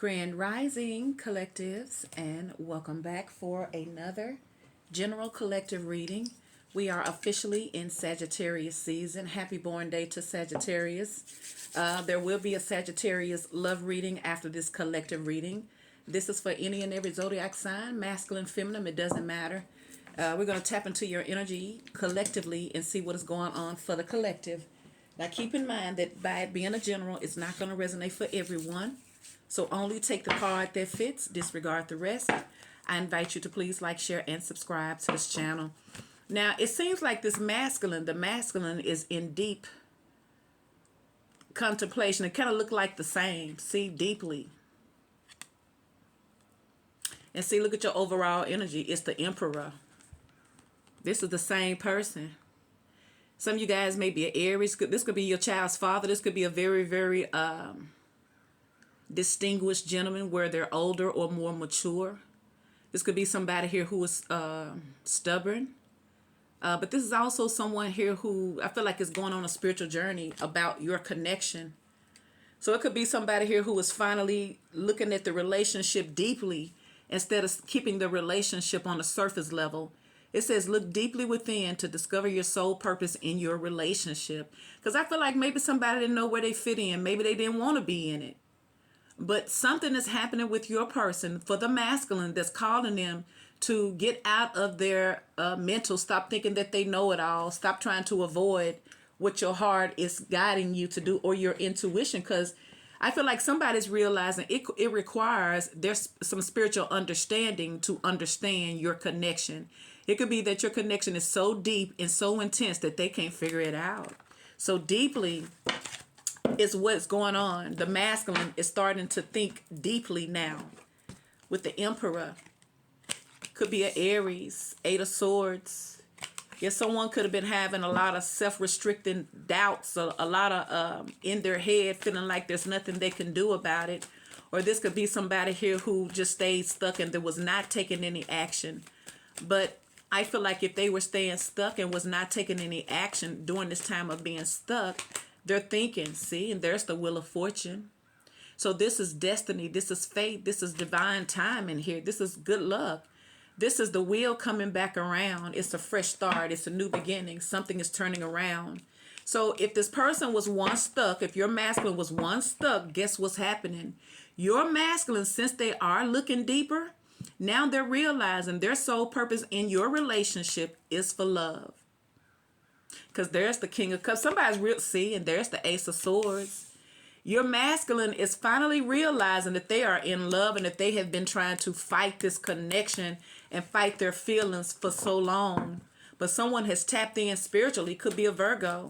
Grand Rising collectives, and welcome back for another general collective reading. We are officially in Sagittarius season. Happy born day to Sagittarius. There will be a Sagittarius love reading after this collective reading. This is for any and every zodiac sign, masculine, feminine, it doesn't matter. We're going to tap into your energy collectively and see what is going on for the collective. Now keep in mind that by it being a general, it's not going to resonate for everyone. So only take the part that fits, disregard the rest. I invite you to please like, share, and subscribe to this channel. Now, it seems like the masculine is in deep contemplation. It kind of look like the same. See, deeply. And see, look at your overall energy. It's the Emperor. This is the same person. Some of you guys may be an Aries. This could be your child's father. This could be a very, very distinguished gentleman where they're older or more mature. This could be somebody here who is stubborn. But this is also someone here who I feel like is going on a spiritual journey about your connection. So it could be somebody here who is finally looking at the relationship deeply instead of keeping the relationship on a surface level. It says, look deeply within to discover your soul purpose in your relationship. Because I feel like maybe somebody didn't know where they fit in. Maybe they didn't want to be in it. But something is happening with your person for the masculine that's calling them to get out of their mental. Stop thinking that they know it all. Stop trying to avoid what your heart is guiding you to do or your intuition. Because I feel like somebody's realizing it requires there's some spiritual understanding to understand your connection. It could be that your connection is so deep and so intense that they can't figure it out. So deeply is what's going on. The masculine is starting to think deeply now with the Emperor. Could be an Aries, Eight of Swords. Yes, someone could have been having a lot of self-restricting doubts, a lot of in their head feeling like there's nothing they can do about it. Or this could be somebody here who just stayed stuck and that was not taking any action. But I feel like if they were staying stuck and was not taking any action during this time of being stuck, they're thinking, see, and there's the Wheel of Fortune. So this is destiny. This is fate. This is divine timing here. This is good luck. This is the wheel coming back around. It's a fresh start. It's a new beginning. Something is turning around. So if this person was once stuck, if your masculine was once stuck, guess what's happening? Your masculine, since they are looking deeper, now they're realizing their sole purpose in your relationship is for love. Because there's the King of Cups. Somebody's real, see, and there's the Ace of Swords. Your masculine is finally realizing that they are in love and that they have been trying to fight this connection and fight their feelings for so long. But someone has tapped in spiritually. Could be a Virgo.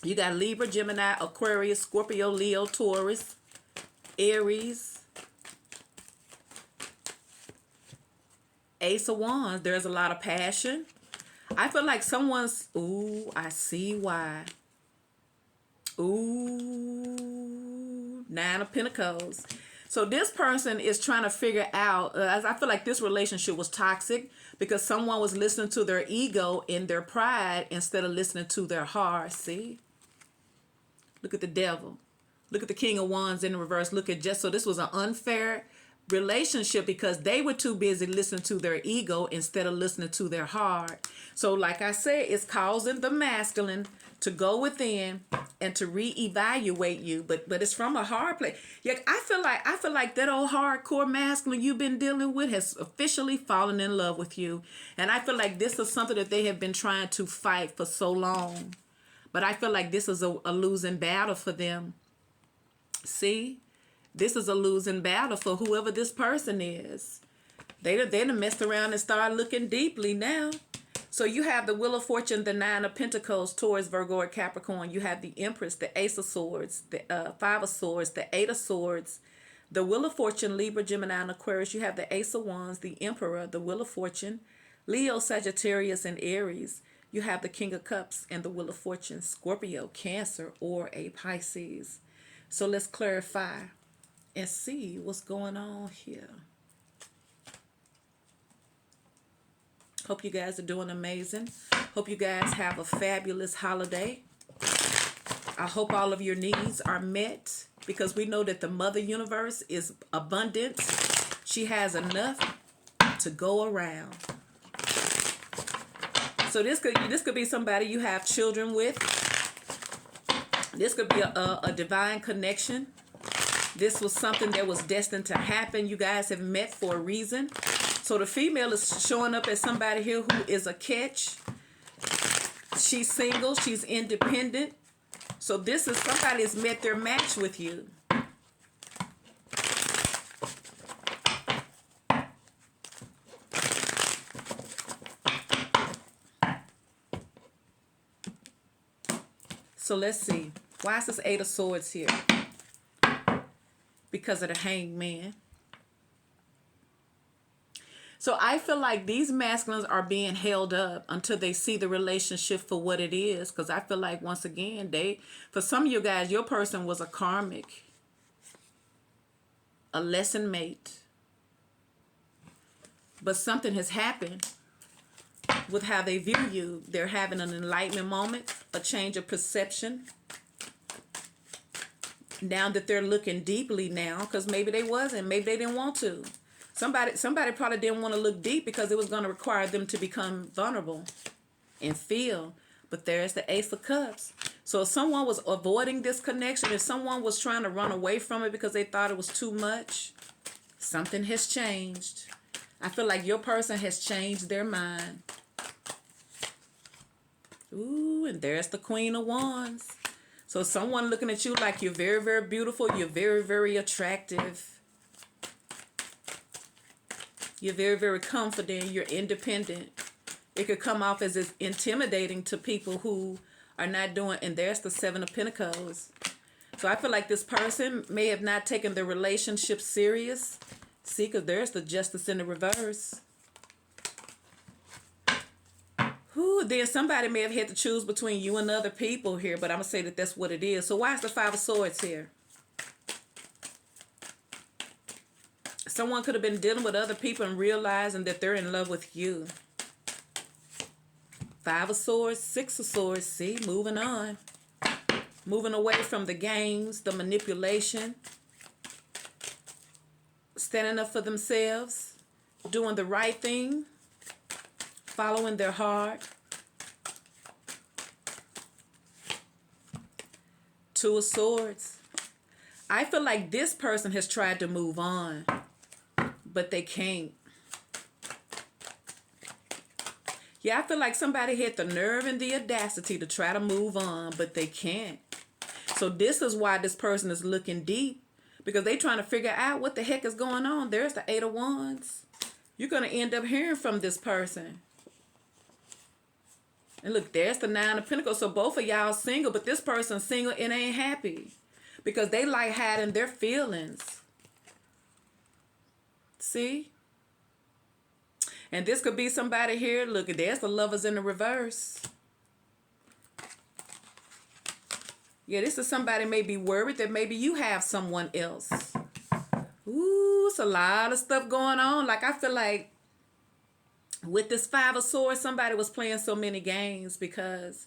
You got Libra, Gemini, Aquarius, Scorpio, Leo, Taurus, Aries. Ace of Wands. There's a lot of passion. I feel like someone's, ooh, I see why. Ooh, Nine of Pentacles. So this person is trying to figure out, I feel like this relationship was toxic because someone was listening to their ego and their pride instead of listening to their heart. See? Look at the Devil. Look at the King of Wands in reverse. Look at so this was an unfair relationship because they were too busy listening to their ego instead of listening to their heart. So like I said, it's causing the masculine to go within and to reevaluate you, but it's from a hard place. Yeah, I feel like that old hardcore masculine you've been dealing with has officially fallen in love with you. And I feel like this is something that they have been trying to fight for so long. But I feel like this is a losing battle for them. See? This is a losing battle for whoever this person is. They done messed around and started looking deeply now. So you have the Wheel of Fortune, the Nine of Pentacles, Taurus, Virgo, or Capricorn. You have the Empress, the Ace of Swords, the Five of Swords, the Eight of Swords, the Wheel of Fortune, Libra, Gemini, and Aquarius. You have the Ace of Wands, the Emperor, the Wheel of Fortune, Leo, Sagittarius, and Aries. You have the King of Cups and the Wheel of Fortune, Scorpio, Cancer, or a Pisces. So let's clarify and see what's going on here. Hope you guys are doing amazing. Hope you guys have a fabulous holiday. I hope all of your needs are met because we know that the Mother Universe is abundant. She has enough to go around. So this could be somebody you have children with. This could be a divine connection. This was something that was destined to happen. You guys have met for a reason. So the female is showing up as somebody here who is a catch. She's single. She's independent. So this is somebody that's met their match with you. So let's see. Why is this Eight of Swords here? Because of the Hanged Man. So I feel like these masculines are being held up until they see the relationship for what it is. Because I feel like, once again, for some of you guys, your person was a karmic, a lesson mate. But something has happened with how they view you. They're having an enlightenment moment, a change of perception. Now that they're looking deeply now, because maybe they wasn't, maybe they didn't want to. Somebody probably didn't want to look deep because it was going to require them to become vulnerable and feel. But there's the Ace of Cups. So if someone was avoiding this connection, if someone was trying to run away from it because they thought it was too much, something has changed. I feel like your person has changed their mind. Ooh, and there's the Queen of Wands. So someone looking at you like you're very, very beautiful. You're very, very attractive. You're very, very confident. You're independent. It could come off as intimidating to people who are not doing. And there's the Seven of Pentacles. So I feel like this person may have not taken the relationship serious. See, because there's the Justice in the reverse. Then somebody may have had to choose between you and other people here, but I'm going to say that that's what it is. So why is the Five of Swords here? Someone could have been dealing with other people and realizing that they're in love with you. Five of Swords, Six of Swords. See, moving on. Moving away from the games, the manipulation. Standing up for themselves. Doing the right thing. Following their heart. Two of Swords. I feel like this person has tried to move on, but they can't. Yeah, I feel like somebody had the nerve and the audacity to try to move on, but they can't. So this is why this person is looking deep, because they're trying to figure out what the heck is going on. There's the Eight of Wands. You're going to end up hearing from this person. And look, there's the Nine of Pentacles. So both of y'all single, but this person's single and ain't happy because they like hiding their feelings. See? And this could be somebody here. Look, there's the Lovers in the reverse. Yeah, this is somebody may be worried that maybe you have someone else. Ooh, it's a lot of stuff going on. Like, I feel like with this Five of Swords, somebody was playing so many games because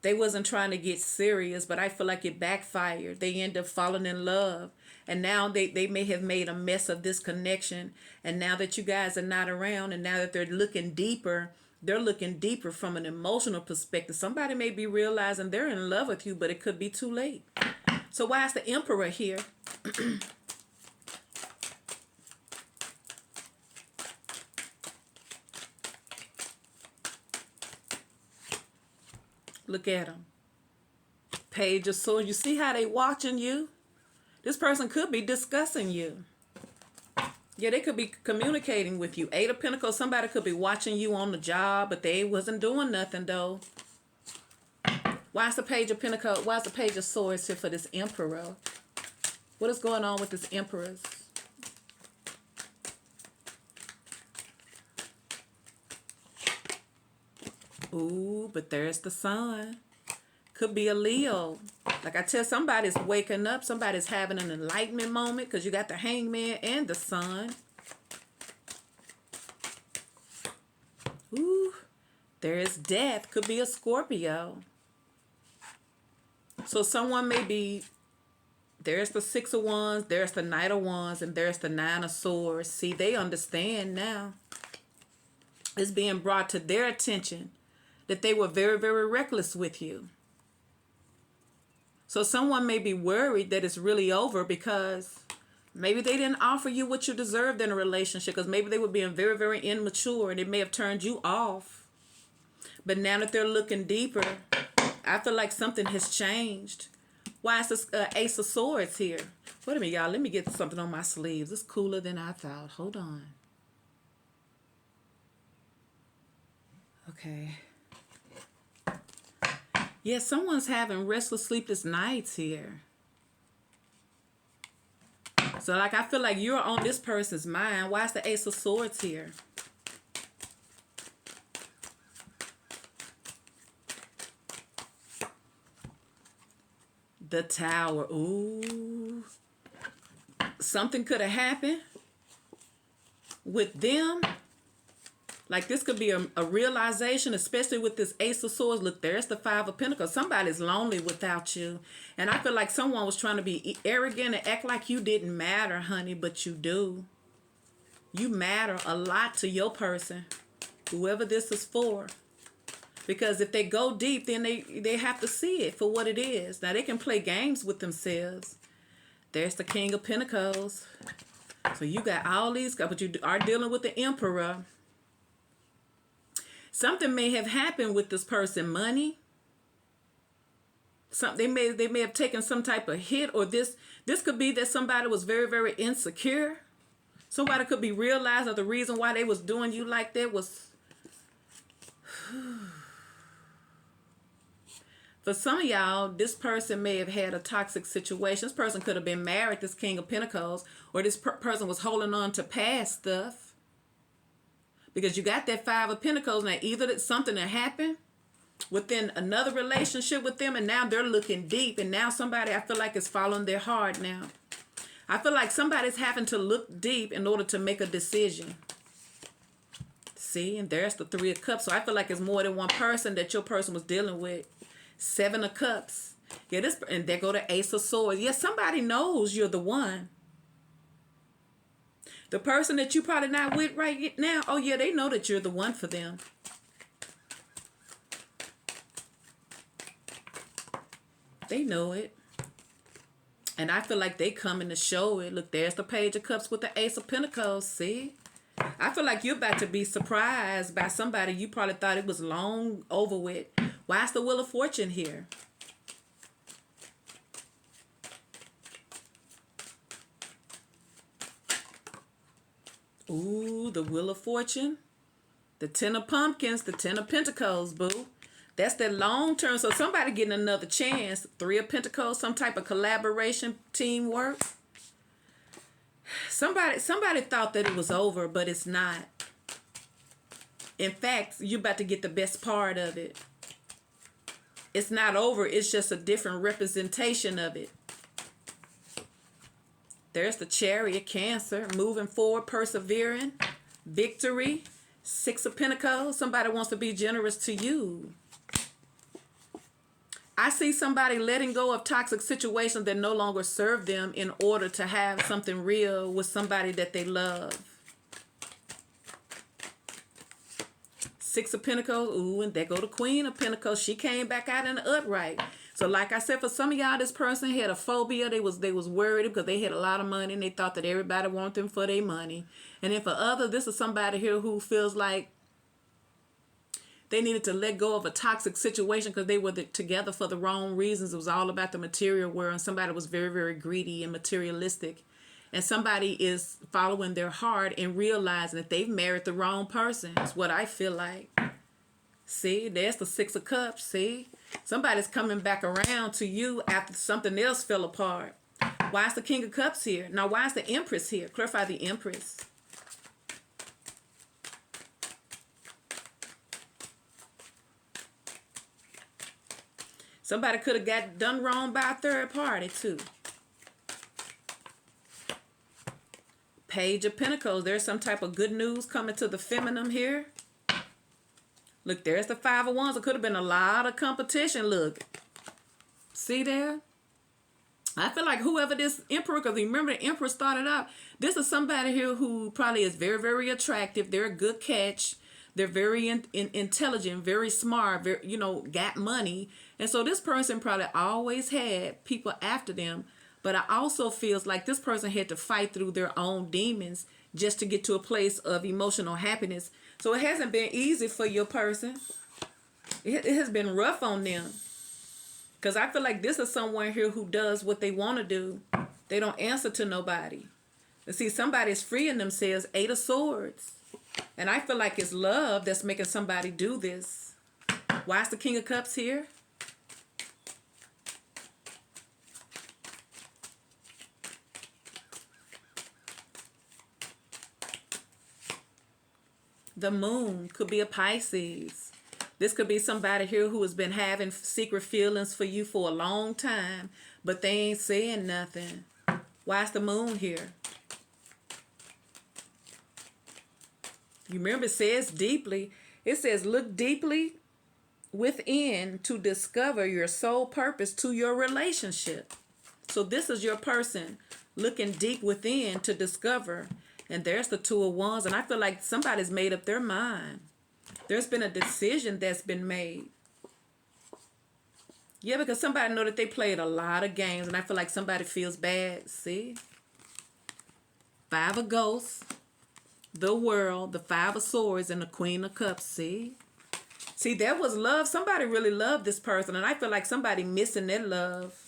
they wasn't trying to get serious, but I feel like it backfired. They end up falling in love. And now they may have made a mess of this connection. And now that you guys are not around, and now that they're looking deeper from an emotional perspective. Somebody may be realizing they're in love with you, but it could be too late. So why is the Emperor here? Look at them. Page of Swords. You see how they watching you? This person could be discussing you. Yeah, they could be communicating with you. Eight of Pentacles. Somebody could be watching you on the job, but they wasn't doing nothing, though. Why is the Page of Pentacles? Why is the Page of Swords here for this Emperor? What is going on with this Emperor? Ooh, but there's the Sun. Could be a Leo. Like I tell, somebody's waking up. Somebody's having an enlightenment moment because you got the Hangman and the Sun. Ooh, there is Death. Could be a Scorpio. So someone may be, there's the Six of Wands, there's the Knight of Wands, and there's the Nine of Swords. See, they understand now. It's being brought to their attention that they were very, very reckless with you. So someone may be worried that it's really over because maybe they didn't offer you what you deserved in a relationship, because maybe they were being very, very immature and it may have turned you off. But now that they're looking deeper, I feel like something has changed. Why is this Ace of Swords here? Wait a minute, y'all. Let me get something on my sleeves. It's cooler than I thought. Hold on. Okay. Yeah, someone's having restless, sleepless nights here. So, like, I feel like you're on this person's mind. Why is the Ace of Swords here? The Tower. Ooh. Something could have happened with them. Like, this could be a realization, especially with this Ace of Swords. Look, there's the Five of Pentacles. Somebody's lonely without you. And I feel like someone was trying to be arrogant and act like you didn't matter, honey, but you do. You matter a lot to your person, whoever this is for. Because if they go deep, then they have to see it for what it is. Now, they can play games with themselves. There's the King of Pentacles. So you got all these, but you are dealing with the Emperor. Something may have happened with this person. Money. They may have taken some type of hit, or this could be that somebody was very, very insecure. Somebody could be realizing that the reason why they was doing you like that was for some of y'all, this person may have had a toxic situation. This person could have been married, this King of Pentacles, or this person was holding on to past stuff. Because you got that Five of Pentacles. Now, either that something that happened within another relationship with them, and now they're looking deep, and now somebody, I feel like, is following their heart now. I feel like somebody's having to look deep in order to make a decision. See, and there's the Three of Cups. So I feel like it's more than one person that your person was dealing with. Seven of Cups. Yeah, and there go the Ace of Swords. Yeah, somebody knows you're the one. The person that you probably not with right now, oh yeah, they know that you're the one for them. They know it. And I feel like they coming to show it. Look, there's the Page of Cups with the Ace of Pentacles. See? I feel like you're about to be surprised by somebody you probably thought it was long over with. Why is the Wheel of Fortune here? Ooh, the Wheel of Fortune. The Ten of Pumpkins, the Ten of Pentacles, boo. That's that long term. So somebody getting another chance. Three of Pentacles, some type of collaboration, teamwork. Somebody thought that it was over, but it's not. In fact, you're about to get the best part of it. It's not over. It's just a different representation of it. There's the Chariot, Cancer, moving forward, persevering, victory, Six of Pentacles. Somebody wants to be generous to you. I see somebody letting go of toxic situations that no longer serve them in order to have something real with somebody that they love. Six of Pentacles, ooh, and there go the Queen of Pentacles. She came back out in the upright. So like I said, for some of y'all, this person had a phobia. They was worried because they had a lot of money and they thought that everybody wanted them for their money. And then for others, this is somebody here who feels like they needed to let go of a toxic situation because they were together for the wrong reasons. It was all about the material world, and somebody was very, very greedy and materialistic. And somebody is following their heart and realizing that they've married the wrong person. That's what I feel like. See, there's the Six of Cups. See, somebody's coming back around to you after something else fell apart. Why is the King of Cups here? Now, why is the Empress here? Clarify the Empress. Somebody could have got done wrong by a third party, too. Page of Pentacles. There's some type of good news coming to the feminine here. Look, there's the Five of Wands. It could have been a lot of competition. Look. See there? I feel like whoever this emperor, because remember the emperor started out, this is somebody here who probably is very, very attractive. They're a good catch. They're very intelligent, very smart, very, got money. And so this person probably always had people after them. But I also feels like this person had to fight through their own demons just to get to a place of emotional happiness. So it hasn't been easy for your person. It has been rough on them. Because I feel like this is someone here who does what they want to do. They don't answer to nobody. And see, somebody's freeing themselves, 8 of Swords. And I feel like it's love that's making somebody do this. Why is the King of Cups here? The Moon could be a Pisces. This could be somebody here who has been having secret feelings for you for a long time, but they ain't saying nothing. Why is the Moon here? You remember it says deeply. It says look deeply within to discover your soul purpose to your relationship. So this is your person looking deep within to discover. And there's the Two of Wands. And I feel like somebody's made up their mind. There's been a decision that's been made. Yeah, because somebody know that they played a lot of games. And I feel like somebody feels bad. See? 5 of Ghosts. The World. The 5 of Swords. And the Queen of Cups. See? See, there was love. Somebody really loved this person. And I feel like somebody missing their love.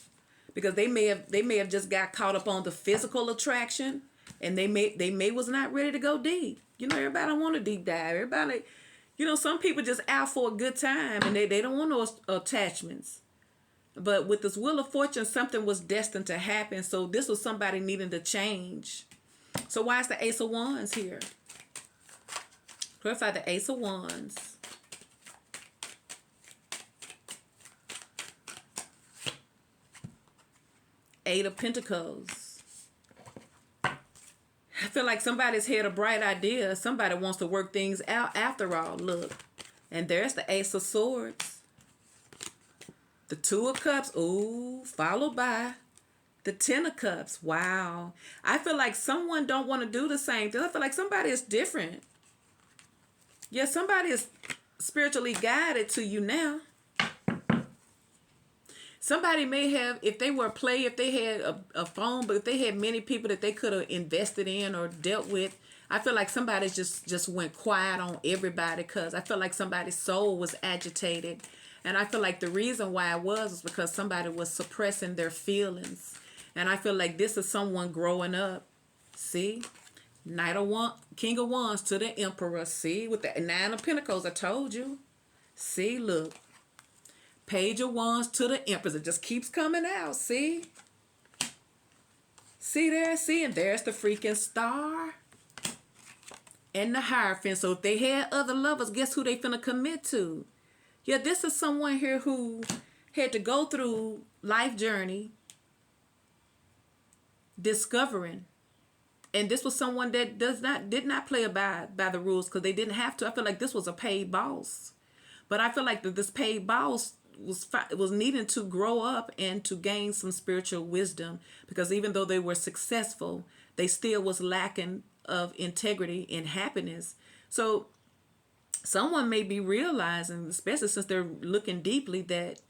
Because they may have just got caught up on the physical attraction. And they may was not ready to go deep. Everybody don't want to deep dive. Everybody... some people just out for a good time and they don't want no attachments. But with this Wheel of Fortune, something was destined to happen. So this was somebody needing to change. So why is the Ace of Wands here? Clarify the Ace of Wands. Eight of Pentacles. I feel like somebody's had a bright idea. Somebody wants to work things out after all. Look. And there's the Ace of Swords. The 2 of Cups. Ooh. Followed by the 10 of Cups. Wow. I feel like someone don't want to do the same thing. I feel like somebody is different. Yeah, somebody is spiritually guided to you now. Somebody may have, if they were a player, if they had a phone, but if they had many people that they could have invested in or dealt with, I feel like somebody just went quiet on everybody because I feel like somebody's soul was agitated. And I feel like the reason why it was because somebody was suppressing their feelings. And I feel like this is someone growing up. See? King of Wands to the Emperor. See? With the 9 of Pentacles, I told you. See? Look. Page of Wands to the Empress. It just keeps coming out. See? See there? See? And there's the freaking Star. And the Hierophant. So if they had other lovers, guess who they finna commit to? Yeah, this is someone here who had to go through life journey discovering. And this was someone that did not play by the rules because they didn't have to. I feel like this was a paid boss. But I feel like this paid boss was needing to grow up and to gain some spiritual wisdom because even though they were successful, they still was lacking of integrity and happiness. So someone may be realizing, especially since they're looking deeply, that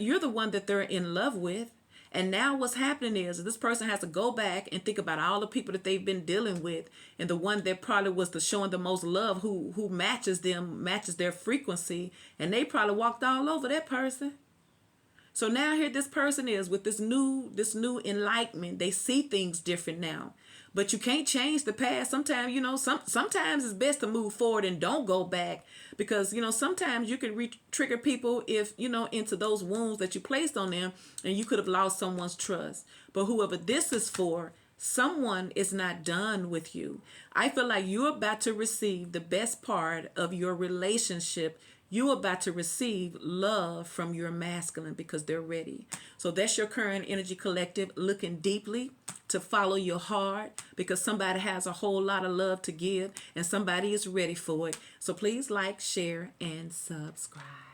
you're the one that they're in love with. And now what's happening is this person has to go back and think about all the people that they've been dealing with. And the one that probably was showing the most love, who matches them, matches their frequency. And they probably walked all over that person. So now here this person is with this new enlightenment. They see things different now. But you can't change the past. Sometimes, sometimes it's best to move forward and don't go back. Because, sometimes you can trigger people if, into those wounds that you placed on them and you could have lost someone's trust. But whoever this is for, someone is not done with you. I feel like you're about to receive the best part of your relationship. You're about to receive love from your masculine because they're ready. So that's your current energy collective looking deeply to follow your heart because somebody has a whole lot of love to give and somebody is ready for it. So please like, share, and subscribe.